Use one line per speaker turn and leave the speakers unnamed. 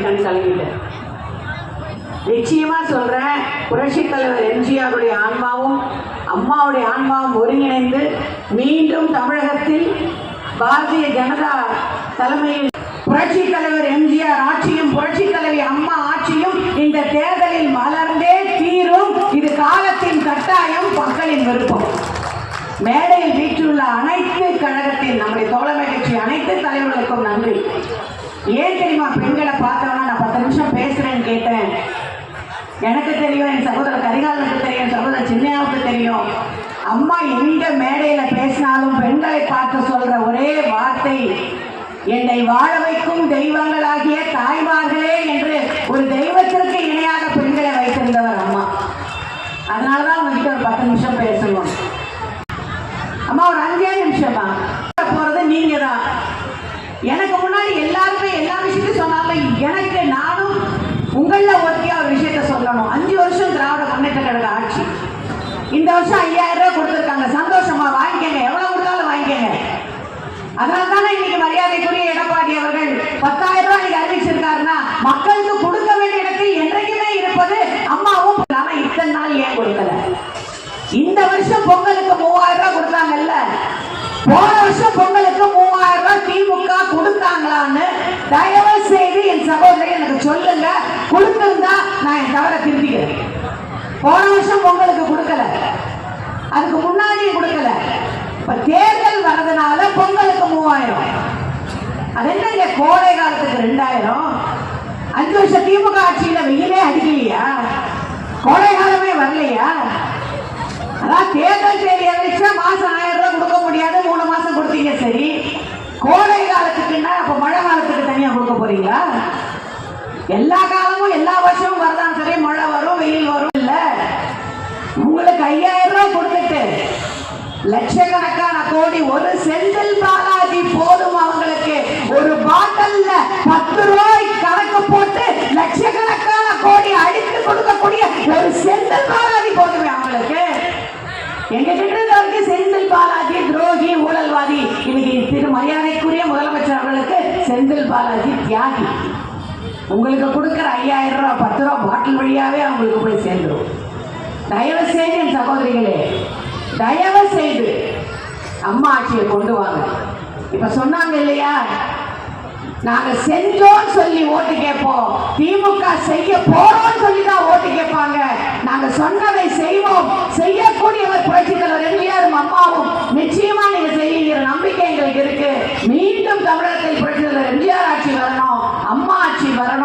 கண் கலங்கிட்டேன். நிச்சயமா சொல்றேன், புரட்சி தலைவர் எம்ஜிஆருடைய ஆன்மாவும் அம்மாவுடைய ஆன்மாவும் ஒருங்கிணைந்து மீண்டும் தமிழகத்தில் பாரதிய ஜனதா தலைமையில் புரட்சி தலைவர் எம்ஜிஆர் ஆட்சியும் புரட்சி தலைவி அம்மா ஆட்சியும் இந்த தேர்தலில் மலர்ந்தே தீரும். இது காலத்தின் கட்டாயம், மக்களின் விருப்பம். மேடையில் வீட்டுள்ள அனைத்து கழகத்தின் நம்முடைய தோழமை கட்சி அனைத்து தலைவர்களுக்கும் நன்றி. ஏன் தெரியுமா, பெண்களை பார்த்தோன்னா நான் 10 நிமிஷம் பேசுறேன்னு கேட்டேன். எனக்கு தெரியும், என் சகோதரர் கரிகாலனுக்கு தெரியும், சகோதரர் சின்னையாவுக்கு தெரியும். அம்மா எந்த மேடையில பேசினாலும் பெண்களை பார்த்து சொல்ற ஒரே வார்த்தை, என்னை வாழ வைக்கும் தெய்வங்களாகிய தாய்மார்களே என்று ஒரு தெய்வத்திற்கு இணையாக பெண்களை வைத்திருந்தவர் அம்மா. அதனாலதான் உங்ககிட்ட ஒரு 10 நிமிஷம் பேசணும். அம்மா ஒரு 5 நிமிஷமா போறது நீங்க தான். எனக்கு முன்னாடி எல்லாருமே எல்லா விஷயத்தையும் சொன்னாலும் எனக்கு நானும் உங்கள ஒருத்தியா ஒரு விஷயத்த சொல்லணும். 5 வருஷம் திராவிட முன்னேற்ற கழக ஆட்சி. இந்த வருஷம் 5000 ரூபாய் கொடுத்துருக்காங்க. சந்தோஷமா வாங்கிக்கங்க, எவ்வளவு கொடுத்தாலும் வாங்கிக்கங்க. அதனால தானே இன்னைக்கு மரியாதைக்குரிய எடப்பாடி அவர்கள் 10,000 ரூபாய் இன்னைக்கு அறிவிச்சிருக்காருன்னா, மக்களுக்கு கொடுக்க வேண்டிய இடத்தில் என்றைக்குமே இருப்பது அம்மாவும். ஆனா இத்தனை நாள் ஏன் கொடுக்கல? இந்த வருஷம் பொங்கலுக்கு 3000 ரூபாய் கொடுத்தாங்கல்ல, போன வருஷம் பொங்கலுக்கு 3000 ரூபாய் திமுக கொடுத்தாங்களான்னு தயவு செய்து என் சகோதரி எனக்கு சொல்லுங்க. கொடுத்திருந்தா நான் என் தவறை திருத்திக்கிறேன். போன வருஷம் பொங்கலுக்கு கொடுக்கல, அதுக்கு முன்னாடியும் கொடுக்கல. இப்ப தேர்தல் வர்றதுனால பொங்கலுக்கு 3000. அது என்ன, கோடை காலத்துக்கு 2000? 5 வருஷம் திமுக ஆட்சியில வெயிலே அடிக்கலையா? கோடை காலமே வரலையா? அதான் தேர்தல் தேதி அறிவிச்சா மாசம் 1000 ரூபாய் கொடுக்க முடியாது, 3 மாசம் கொடுத்தீங்க. சரி, கோடை காலத்துக்குன்னா அப்ப மழை காலத்துக்கு தனியா கொடுக்க போறீங்களா? எல்லா காலமும் எல்லா வருஷமும் வரதான். சரி, மழை வரும் வெயில் வரும். இல்ல, உங்களுக்கு 5000 ரூபாய் கொடுத்துட்டு லட்சக்கணக்கான கோடி, ஒரு செந்தில் பாலாஜி போதும் அவங்களுக்கு. ஒரு பாட்டில்ல 10 ரூபாய் கணக்கு போட்டு லட்சக்கணக்கான கோடி அடித்து கொடுக்கக்கூடிய ஒரு செந்தில் பாலாஜி போதுமே அவங்களுக்கு. எங்க கிட்ட செந்தில் பாலாஜி துரோகி, ஊழல்வாதி. இன்னைக்கு திரு மரியாதைக்குரிய முதலமைச்சர் அவர்களுக்கு செந்தில் பாலாஜி தியாகி. உங்களுக்கு கொடுக்கிற 5000 ரூபாய் 10 ரூபாய் பாட்டில் வழியாவே அவங்களுக்கு போய் சேர்ந்துடும். தயவு செய்து என் சகோதரிகளே, தயவு செய்து அம்மா ஆட்சியை கொண்டு வாங்க. இப்ப சொன்னாங்க இல்லையா, நாங்க செஞ்சோம் சொல்லி ஓட்டு கேட்போம், திமுக செய்ய போறோம் சொல்லிதான் ஓட்டு கேட்பாங்க. நாங்க சொன்னதை செய்வோம். செய்யக்கூடியவர் புரட்சி தலைவர் எம்ஜிஆரும் அம்மாவும். நிச்சயமா நீங்க செய்யுங்கிற நம்பிக்கை எங்களுக்கு இருக்கு. மீண்டும் தமிழகத்தில் புரட்சி தலைவர் எம்ஜிஆர் ஆட்சி வரணும், அம்மா ஆட்சி வரணும்.